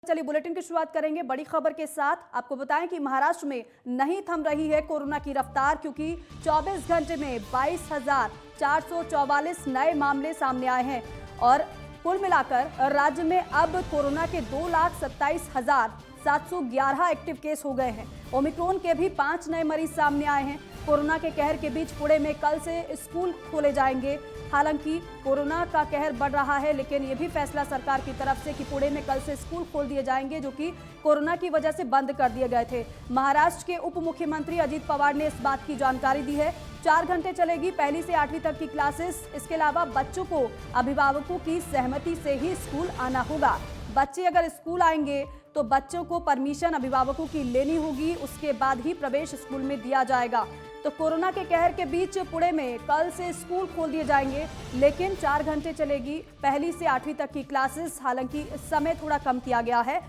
चलिए बुलेटिन की शुरुआत करेंगे बड़ी खबर के साथ। आपको बताएं कि महाराष्ट्र में नहीं थम रही है कोरोना की रफ्तार, क्योंकि 24 घंटे में 22,444 नए मामले सामने आए हैं और कुल मिलाकर राज्य में अब कोरोना के 2,27,711 एक्टिव केस हो गए हैं। ओमिक्रॉन के भी 5 नए मरीज सामने आए हैं। कोरोना के कहर के बीच पुणे में कल से स्कूल खोले जाएंगे। हालांकि कोरोना का कहर बढ़ रहा है, लेकिन ये भी फैसला सरकार की तरफ से कि पुणे में कल से स्कूल खोल दिए जाएंगे, जो कि कोरोना की वजह से बंद कर दिए गए थे। महाराष्ट्र के उप मुख्यमंत्री अजित पवार ने इस बात की जानकारी दी है। 4 घंटे चलेगी पहली से 8वीं तक की क्लासेस। इसके अलावा बच्चों को अभिभावकों की सहमति से ही स्कूल आना होगा। बच्चे अगर स्कूल आएंगे तो बच्चों को परमिशन अभिभावकों की लेनी होगी, उसके बाद ही प्रवेश स्कूल में दिया जाएगा। तो कोरोना के कहर के बीच पुणे में कल से स्कूल खोल दिए जाएंगे, लेकिन 4 घंटे चलेगी पहली से 8वीं तक की क्लासेस। हालांकि समय थोड़ा कम किया गया है।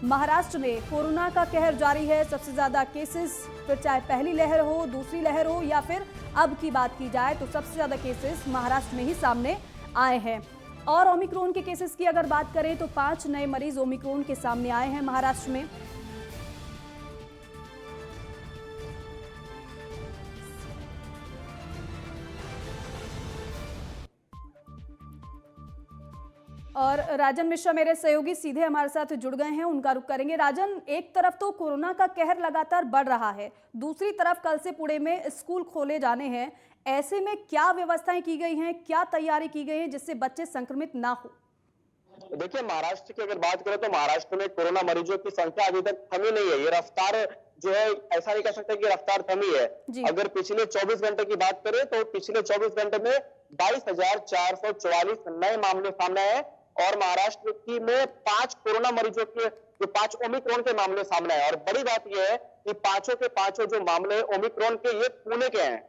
महाराष्ट्र में कोरोना का कहर जारी है। सबसे ज्यादा केसेस, फिर चाहे पहली लहर हो, दूसरी लहर हो या फिर अब की बात की जाए, तो सबसे ज्यादा केसेस महाराष्ट्र में ही सामने आए हैं। और ओमिक्रॉन के केसेस की अगर बात करें तो 5 नए मरीज ओमिक्रॉन के सामने आए हैं महाराष्ट्र में। और राजन मिश्रा मेरे सहयोगी सीधे हमारे साथ जुड़ गए हैं, उनका रुख करेंगे। राजन, एक तरफ तो कोरोना का कहर लगातार बढ़ रहा है, दूसरी तरफ कल से पुणे में स्कूल खोले जाने हैं। ऐसे में क्या व्यवस्थाएं की गई हैं, क्या तैयारी की गई है जिससे बच्चे संक्रमित ना हो? देखिए, महाराष्ट्र की अगर बात करें तो महाराष्ट्र में कोरोना मरीजों की संख्या अभी तक थमी नहीं है। ये रफ्तार जो है, ऐसा नहीं कह सकते कि रफ्तार थमी है। अगर पिछले 24 घंटे की बात करें तो पिछले 24 घंटे में 22,444 नए मामले सामने आए और महाराष्ट्र की में 5 कोरोना मरीजों के जो 5 ओमिक्रॉन के मामले सामने आए। और बड़ी बात यह है कि पांचों के पांचों जो मामले ओमिक्रॉन के, ये पुणे के हैं।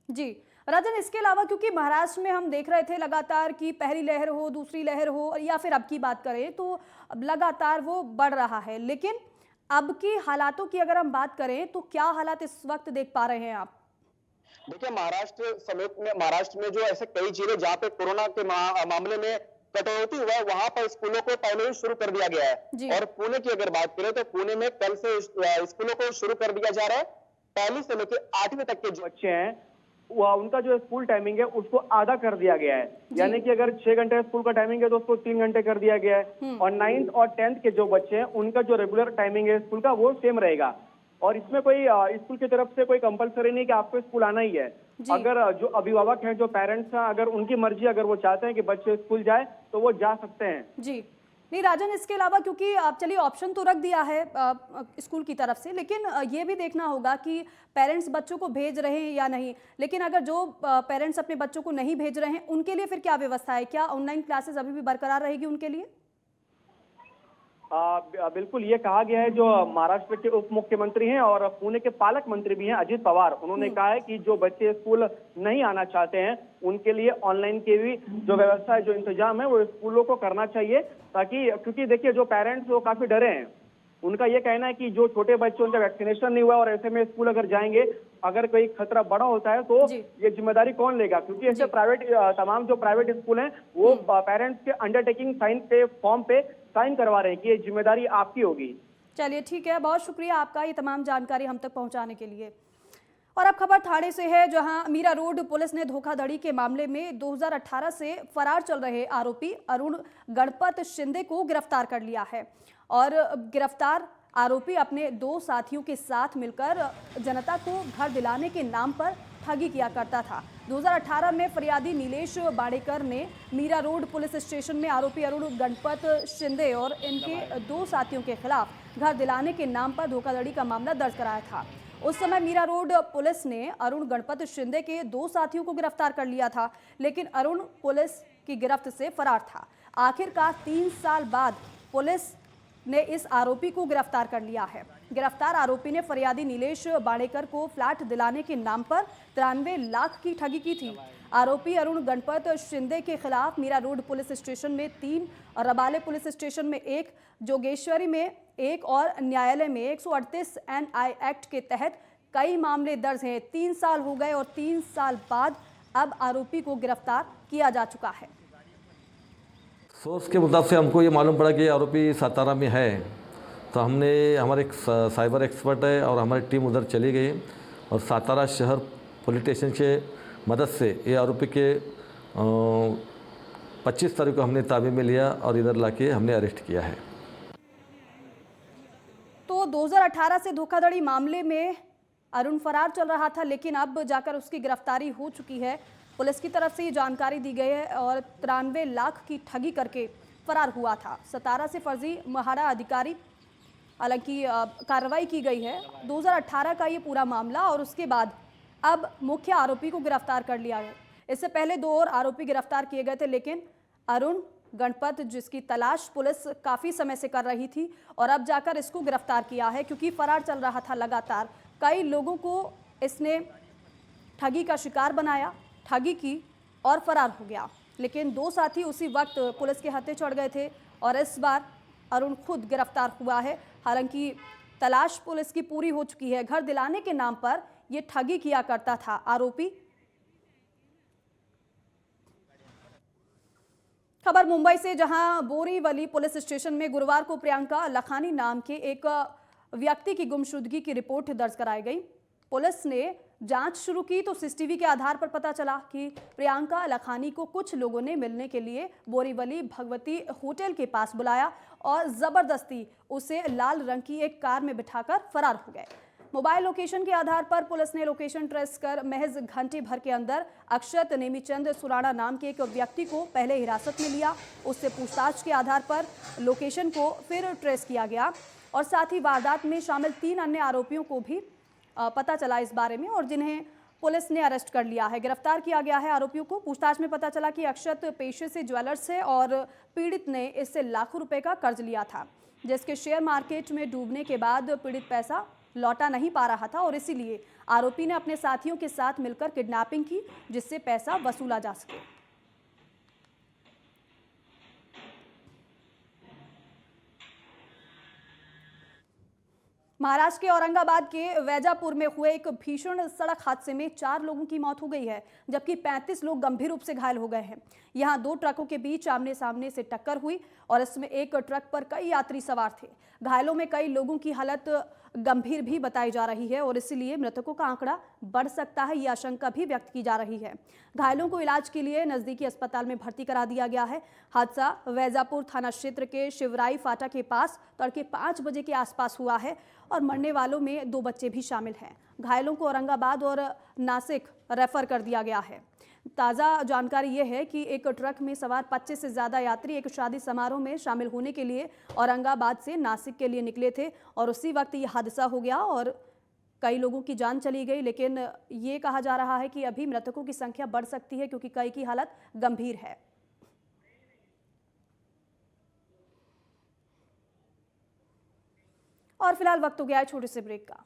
जी राजन, इसके अलावा क्योंकि महाराष्ट्र में हम देख रहे थे लगातार कि पहली लहर हो, दूसरी लहर हो या फिर अब की बात करें तो अब लगातार वो बढ़ रहा है, लेकिन अब की हालातों की अगर हम बात करें तो क्या हालात इस वक्त देख पा रहे हैं आप? देखिए, महाराष्ट्र में जो ऐसे कई जिले जहां पे कोरोना के मामले में कटौती हुआ है, वहां पर स्कूलों को पहले ही शुरू कर दिया गया है। और पुणे की अगर बात करें तो पुणे में कल से स्कूलों को शुरू कर दिया जा रहा है। पहली से लेकर 8वीं तक के जो बच्चे हैं, उनका जो स्कूल टाइमिंग है उसको आधा कर दिया गया है। यानी कि अगर 6 घंटे स्कूल का टाइमिंग है तो उसको 3 घंटे कर दिया गया है। और 9th और 10th के जो बच्चे हैं उनका जो रेगुलर टाइमिंग है स्कूल का, वो सेम रहेगा। और इसमें कोई स्कूल की तरफ से कोई कंपलसरी नहीं कि आपको स्कूल आना ही है। अगर जो अभिभावक हैं, जो पेरेंट्स हैं, अगर उनकी मर्जी, अगर वो चाहते हैं कि बच्चे स्कूल जाए तो वो जा सकते हैं। जी नहीं राजन, इसके अलावा क्योंकि आप चलिए ऑप्शन तो रख दिया है स्कूल की तरफ से, लेकिन ये भी देखना होगा कि पेरेंट्स बच्चों को भेज रहे हैं या नहीं। लेकिन अगर जो पेरेंट्स अपने बच्चों को नहीं भेज रहे हैं, उनके लिए फिर क्या व्यवस्था है? क्या ऑनलाइन क्लासेस अभी भी बरकरार रहेगी उनके लिए? बिल्कुल, ये कहा गया है। जो महाराष्ट्र के उप मुख्यमंत्री हैं और पुणे के पालक मंत्री भी हैं अजित पवार, उन्होंने कहा है कि जो बच्चे स्कूल नहीं आना चाहते हैं उनके लिए ऑनलाइन की भी जो व्यवस्था है, जो इंतजाम है, वो स्कूलों को करना चाहिए। ताकि, क्योंकि देखिए जो पेरेंट्स वो काफी डरे हैं। उनका ये कहना है कि जो छोटे बच्चे, उनका वैक्सीनेशन नहीं हुआ और ऐसे में स्कूल अगर जाएंगे, अगर कोई खतरा बड़ा होता है तो ये जिम्मेदारी कौन लेगा? क्योंकि ऐसे तमाम जो प्राइवेट स्कूल हैं वो पेरेंट्स के अंडरटेकिंग साइन पे, फॉर्म पे साइन करवा रहे हैं कि ये जिम्मेदारी आपकी होगी। चलिए ठीक है, बहुत शुक्रिया आपका ये तमाम जानकारी हम तक पहुंचाने के लिए। और अब खबर ठाणे से है, जहां मीरा रोड पुलिस ने धोखाधड़ी के मामले में 2018 से फरार चल रहे आरोपी अरुण गणपत शिंदे को गिरफ्तार कर लिया है। और गिरफ्तार आरोपी अपने 2 साथियों के साथ मिलकर जनता को घर दिलाने के नाम पर ठगी किया करता था। 2018 में फरियादी नीलेश बाड़ेकर ने मीरा रोड पुलिस स्टेशन में आरोपी अरुण गणपत शिंदे और इनके 2 साथियों के खिलाफ घर दिलाने के नाम पर धोखाधड़ी का मामला दर्ज कराया था। उस समय मीरा रोड पुलिस ने अरुण गणपत शिंदे के 2 साथियों को गिरफ्तार कर लिया था, लेकिन अरुण पुलिस की गिरफ्त से फरार था। आखिरकार 3 साल बाद पुलिस ने इस आरोपी को गिरफ्तार कर लिया है। गिरफ्तार आरोपी ने फरियादी नीलेश बाड़ेकर को फ्लैट दिलाने के नाम पर 93 लाख की ठगी की थी। आरोपी अरुण गणपत शिंदे के खिलाफ मीरा रोड पुलिस स्टेशन में 3 और रबाले पुलिस स्टेशन में 1, जोगेश्वरी में 1 और न्यायालय में 138 NI एक्ट के तहत कई मामले दर्ज हैं। 3 साल हो गए और 3 साल बाद अब आरोपी को गिरफ्तार किया जा चुका है। सोर्स के मुताबिक से हमको ये मालूम पड़ा कि आरोपी सातारा में है, तो हमने हमारे एक साइबर एक्सपर्ट है और हमारी टीम उधर चली गई और सातारा शहर पुलिस स्टेशन के मदद से ये आरोपी के 25 तारीख को हमने ताबे में लिया और इधर लाके हमने अरेस्ट किया है। तो 2018 से धोखाधड़ी मामले में अरुण फरार चल रहा था, लेकिन अब जाकर उसकी गिरफ्तारी हो चुकी है। पुलिस की तरफ से ये जानकारी दी गई है और 93 लाख की ठगी करके फरार हुआ था। सतारा से फर्जी महाड़ा अधिकारी, हालांकि कार्रवाई की गई है। 2018 का ये पूरा मामला और उसके बाद अब मुख्य आरोपी को गिरफ्तार कर लिया गया। इससे पहले 2 और आरोपी गिरफ्तार किए गए थे, लेकिन अरुण गणपत, जिसकी तलाश पुलिस काफ़ी समय से कर रही थी और अब जाकर इसको गिरफ्तार किया है, क्योंकि फरार चल रहा था लगातार। कई लोगों को इसने ठगी का शिकार बनाया, ठगी की और फरार हो गया। लेकिन 2 साथी उसी वक्त पुलिस के हत्थे चढ़ गए थे और इस बार अरुण खुद गिरफ्तार हुआ है। हालांकि तलाश पुलिस की पूरी हो चुकी है। घर दिलाने के नाम पर यह ठगी किया करता था आरोपी। खबर मुंबई से, जहां बोरीवली पुलिस स्टेशन में गुरुवार को प्रियंका लखानी नाम के एक व्यक्ति की गुमशुदगी की रिपोर्ट दर्ज कराई गई। पुलिस ने जांच शुरू की तो सीसीटीवी के आधार पर पता चला कि प्रियंका लखानी को कुछ लोगों ने मिलने के लिए बोरीवली भगवती होटल के पास बुलाया और जबरदस्ती उसे लाल रंग की एक कार में बिठाकर फरार हो गए। मोबाइल लोकेशन के आधार पर पुलिस ने लोकेशन ट्रेस कर महज घंटे भर के अंदर अक्षत नेमीचंद सुराणा नाम के एक व्यक्ति को पहले हिरासत में लिया। उससे पूछताछ के आधार पर लोकेशन को फिर ट्रेस किया गया और साथ ही वारदात में शामिल 3 अन्य आरोपियों को भी पता चला इस बारे में और जिन्हें पुलिस ने अरेस्ट कर लिया है, गिरफ्तार किया गया है आरोपियों को। पूछताछ में पता चला कि अक्षत पेशे से ज्वेलर्स है और पीड़ित ने इससे लाखों रुपए का कर्ज लिया था, जिसके शेयर मार्केट में डूबने के बाद पीड़ित पैसा लौटा नहीं पा रहा था और इसीलिए आरोपी ने अपने साथियों के साथ मिलकर किडनैपिंग की, जिससे पैसा वसूला जा सके। महाराष्ट्र के औरंगाबाद के वैजापुर में हुए एक भीषण सड़क हादसे में 4 लोगों की मौत हो गई है, जबकि 35 लोग गंभीर रूप से घायल हो गए हैं। यहां 2 ट्रकों के बीच आमने सामने से टक्कर हुई और इसमें एक ट्रक पर कई यात्री सवार थे। घायलों में कई लोगों की हालत गंभीर भी बताई जा रही है और इसीलिए मृतकों का आंकड़ा बढ़ सकता है, ये आशंका भी व्यक्त की जा रही है। घायलों को इलाज के लिए नजदीकी अस्पताल में भर्ती करा दिया गया है। हादसा वैजापुर थाना क्षेत्र के शिवराई फाटा के पास तड़के 5 बजे के आसपास हुआ है और मरने वालों में 2 बच्चे भी शामिल हैं। घायलों को औरंगाबाद और नासिक रेफर कर दिया गया है। ताज़ा जानकारी ये है कि एक ट्रक में सवार 25 से ज़्यादा यात्री एक शादी समारोह में शामिल होने के लिए औरंगाबाद से नासिक के लिए निकले थे और उसी वक्त ये हादसा हो गया और कई लोगों की जान चली गई। लेकिन ये कहा जा रहा है कि अभी मृतकों की संख्या बढ़ सकती है, क्योंकि कई की हालत गंभीर है। और फिलहाल वक्त हो गया है छोटे से ब्रेक का।